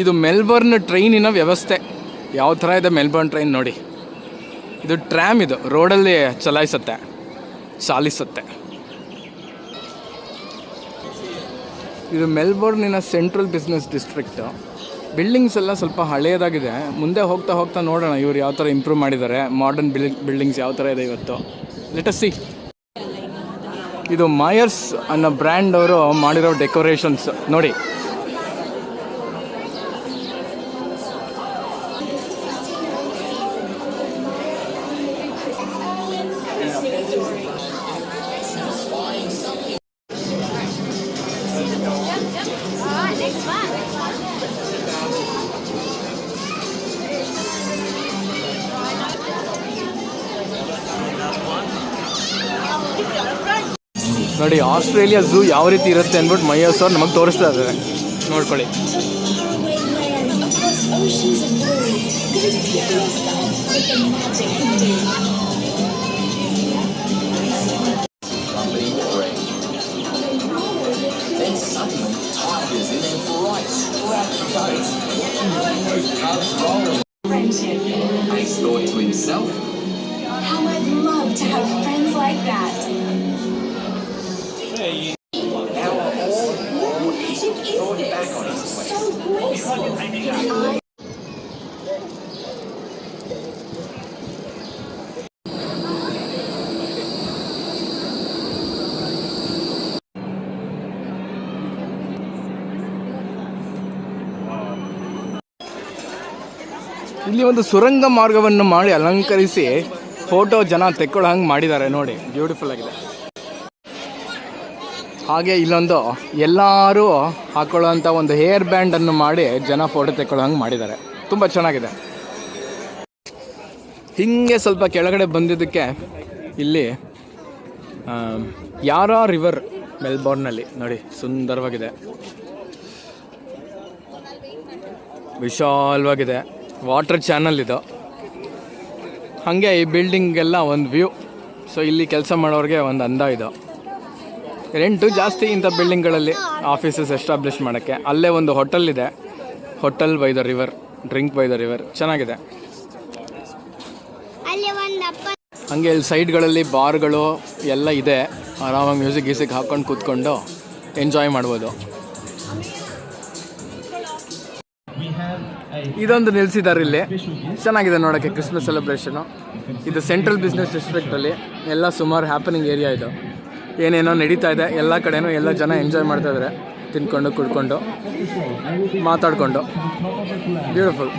ಇದು ಮೆಲ್ಬರ್ನ್ ಟ್ರೈನಿನ ವ್ಯವಸ್ಥೆ. ಯಾವ ಥರ ಇದೆ ಮೆಲ್ಬರ್ನ್ ಟ್ರೈನ್ ನೋಡಿ. ಇದು ಟ್ರ್ಯಾಮ್, ಇದು ರೋಡಲ್ಲಿ ಚಾಲಿಸುತ್ತೆ. ಇದು ಮೆಲ್ಬೋರ್ನಿನ ಸೆಂಟ್ರಲ್ ಬಿಸ್ನೆಸ್ ಡಿಸ್ಟ್ರಿಕ್ಟು. ಬಿಲ್ಡಿಂಗ್ಸ್ ಎಲ್ಲ ಸ್ವಲ್ಪ ಹಳೆಯದಾಗಿದೆ. ಮುಂದೆ ಹೋಗ್ತಾ ನೋಡೋಣ ಇವ್ರು ಯಾವ ಥರ ಇಂಪ್ರೂವ್ ಮಾಡಿದ್ದಾರೆ. ಮಾಡರ್ನ್ ಬಿಲ್ಡಿಂಗ್ಸ್ ಯಾವ ಥರ ಇದೆ ಇವತ್ತು. Let us see. ಇದು ಮಾಯರ್ಸ್ ಅನ್ನೋ ಬ್ರ್ಯಾಂಡ್ ಅವರು ಮಾಡಿರೋ ಡೆಕೋರೇಷನ್ಸ್ ನೋಡಿ. ನೋಡಿ ಆಸ್ಟ್ರೇಲಿಯಾ ಝೂ ಯಾವ ರೀತಿ ಇರುತ್ತೆ ಅಂದ್ಬಿಟ್ಟು ಮೈಯರ್ಸ್ ಅವ್ರು ನಮಗೆ ತೋರಿಸ್ತಾ ಇದ್ದಾರೆ. ನೋಡ್ಕೊಳ್ಳಿ. ಇಲ್ಲಿ ಒಂದು ಸುರಂಗ ಮಾರ್ಗವನ್ನು ಮಾಡಿ ಅಲಂಕರಿಸಿ ಫೋಟೋ ಜನ ತೆಕ್ಕೊಳ್ಳೋ ಹಂಗೆ ಮಾಡಿದ್ದಾರೆ ನೋಡಿ. ಬ್ಯೂಟಿಫುಲ್ ಆಗಿದೆ. ಹಾಗೆ ಇಲ್ಲೊಂದು ಎಲ್ಲರೂ ಹಾಕೊಳ್ಳೋಂಥ ಒಂದು ಹೇರ್ ಬ್ಯಾಂಡನ್ನು ಮಾಡಿ ಜನ ಫೋಟೋ ತೆಕ್ಕೊಳ್ಳೋ ಹಂಗೆ ಮಾಡಿದ್ದಾರೆ. ತುಂಬ ಚೆನ್ನಾಗಿದೆ. ಹೀಗೆ ಸ್ವಲ್ಪ ಕೆಳಗಡೆ ಬಂದಿದ್ದಕ್ಕೆ ಇಲ್ಲಿ ಯಾರಾ ರಿವರ್ ಮೆಲ್ಬೋರ್ನಲ್ಲಿ ನೋಡಿ ಸುಂದರವಾಗಿದೆ, ವಿಶಾಲವಾಗಿದೆ. ವಾಟರ್ ಚಾನಲ್ ಇದು. ಹಾಗೆ ಈ ಬಿಲ್ಡಿಂಗೆಲ್ಲ ಒಂದು ವ್ಯೂ. ಸೊ ಇಲ್ಲಿ ಕೆಲಸ ಮಾಡೋರಿಗೆ ಒಂದು ಅಂದ ಇದು. ರೆಂಟು ಜಾಸ್ತಿ ಇಂಥ ಬಿಲ್ಡಿಂಗ್ಗಳಲ್ಲಿ ಆಫೀಸಸ್ ಎಸ್ಟಾಬ್ಲಿಷ್ ಮಾಡೋಕ್ಕೆ. ಅಲ್ಲೇ ಒಂದು ಹೋಟೆಲ್ ಇದೆ, hotel by the river, drink by the river, ಚೆನ್ನಾಗಿದೆ. ಹಾಗೆ ಇಲ್ಲಿ ಸೈಡ್ಗಳಲ್ಲಿ ಬಾರ್ಗಳು ಎಲ್ಲ ಇದೆ. ಆರಾಮಾಗಿ ಮ್ಯೂಸಿಕ್ ಹಾಕ್ಕೊಂಡು ಕೂತ್ಕೊಂಡು ಎಂಜಾಯ್ ಮಾಡ್ಬೋದು. ಇದೊಂದು ನಿಲ್ಲಿಸಿದ್ದಾರೆ ಇಲ್ಲಿ, ಚೆನ್ನಾಗಿದೆ ನೋಡೋಕ್ಕೆ. Christmas celebration. ಇದು ಸೆಂಟ್ರಲ್ ಬಿಸ್ನೆಸ್ ಡಿಸ್ಟ್ರಿಕ್ಟಲ್ಲಿ ಎಲ್ಲ ಸುಮಾರು ಹ್ಯಾಪನಿಂಗ್ ಏರಿಯಾ ಇದು. ಏನೇನೋ ನಡೀತಾ ಇದೆ ಎಲ್ಲ ಕಡೆನೂ. ಎಲ್ಲ ಜನ ಎಂಜಾಯ್ ಮಾಡ್ತಾ ಇದ್ದಾರೆ, ತಿನ್ಕೊಂಡು ಕುಡ್ಕೊಂಡು ಮಾತಾಡಿಕೊಂಡು. ಬ್ಯೂಟಿಫುಲ್.